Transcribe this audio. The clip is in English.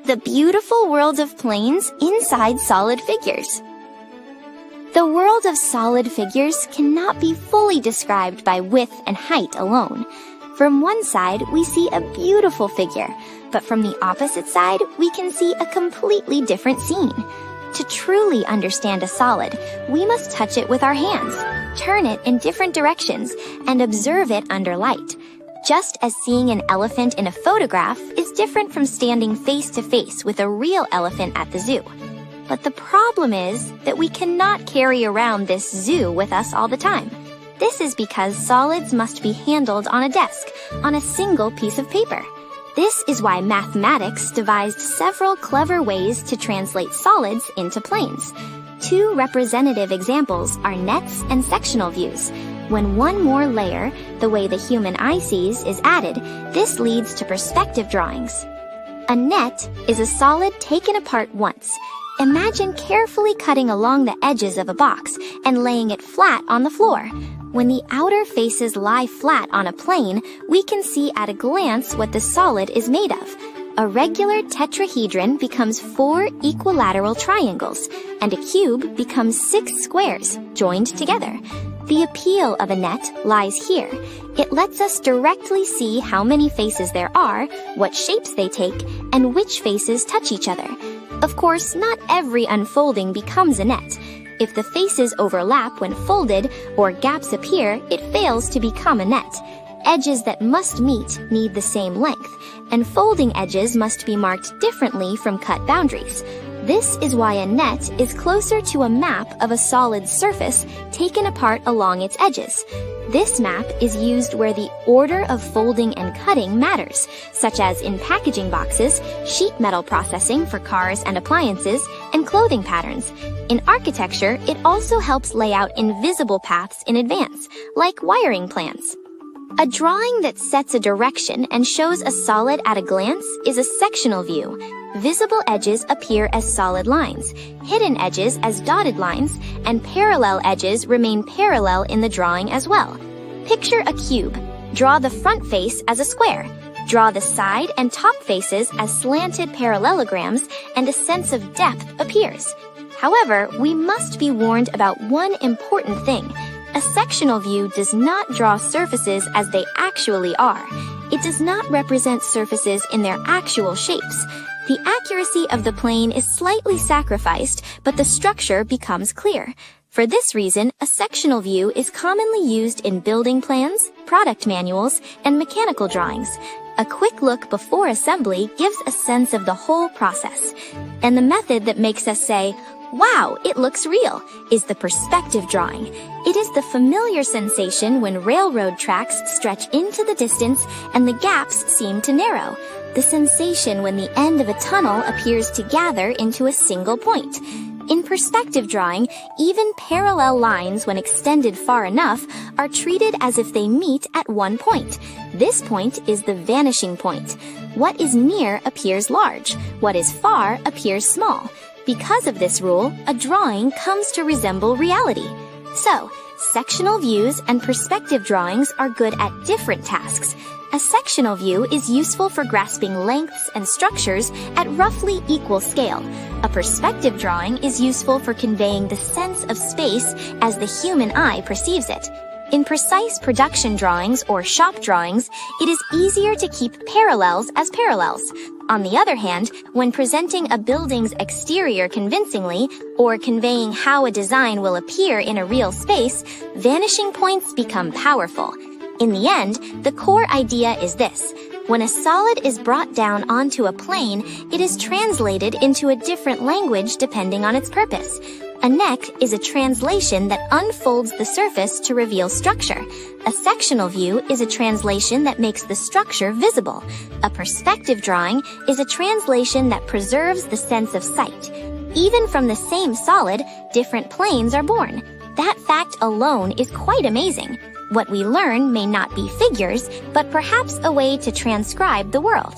the beautiful world of planes inside solid figures. The world of solid figures cannot be fully described by width and height alone. From one side, we see a beautiful figure, but from the opposite side, we can see a completely different scene. To truly understand a solid, we must touch it with our hands, turn it in different directions, and observe it under light. Just as seeing an elephant in a photograph is different from standing face to face with a real elephant at the zoo. But the problem is that we cannot carry around this zoo with us all the time. This is because solids must be handled on a desk, on a single piece of paper. This is why mathematics devised several clever ways to translate solids into planes. Two representative examples are nets and sectional views. When one more layer, the way the human eye sees, is added, this leads to perspective drawings. A net is a solid taken apart once. Imagine carefully cutting along the edges of a box and laying it flat on the floor. When the outer faces lie flat on a plane, we can see at a glance what the solid is made of. A regular tetrahedron becomes 4 equilateral triangles, and a cube becomes 6 squares joined together. The appeal of a net lies here. It lets us directly see how many faces there are, what shapes they take, and which faces touch each other. Of course, not every unfolding becomes a net. If the faces overlap when folded or gaps appear, it fails to become a net. Edges that must meet need the same length, and folding edges must be marked differently from cut boundaries. This is why a net is closer to a map of a solid surface taken apart along its edges. This map is used where the order of folding and cutting matters, such as in packaging boxes, sheet metal processing for cars and appliances, and clothing patterns. In architecture, it also helps lay out invisible paths in advance, like wiring plans. A drawing that sets a direction and shows a solid at a glance is a sectional view. Visible edges appear as solid lines, hidden edges as dotted lines, and parallel edges remain parallel in the drawing as well. Picture a cube. Draw the front face as a square. Draw the side and top faces as slanted parallelograms, and a sense of depth appears. However, we must be warned about one important thing. A sectional view does not draw surfaces as they actually are. It does not represent surfaces in their actual shapes. The accuracy of the plane is slightly sacrificed, but the structure becomes clear. For this reason, a sectional view is commonly used in building plans, product manuals, and mechanical drawings. A quick look before assembly gives a sense of the whole process. And the method that makes us say, "Wow, it looks real," is the perspective drawing. It is the familiar sensation when railroad tracks stretch into the distance and the gaps seem to narrow. The sensation when the end of a tunnel appears to gather into a single point. In perspective drawing, even parallel lines, when extended far enough, are treated as if they meet at one point. This point is the vanishing point. What is near appears large. What is far appears small. Because of this rule, a drawing comes to resemble reality. So, sectional views and perspective drawings are good at different tasks. A sectional view is useful for grasping lengths and structures at roughly equal scale. A perspective drawing is useful for conveying the sense of space as the human eye perceives it. In precise production drawings or shop drawings, it is easier to keep parallels as parallels. On the other hand, when presenting a building's exterior convincingly, or conveying how a design will appear in a real space, vanishing points become powerful. In the end, the core idea is this. When a solid is brought down onto a plane, it is translated into a different language depending on its purpose. A neck is a translation that unfolds the surface to reveal structure. A sectional view is a translation that makes the structure visible. A perspective drawing is a translation that preserves the sense of sight. Even from the same solid, different planes are born. That fact alone is quite amazing. What we learn may not be figures, but perhaps a way to transcribe the world.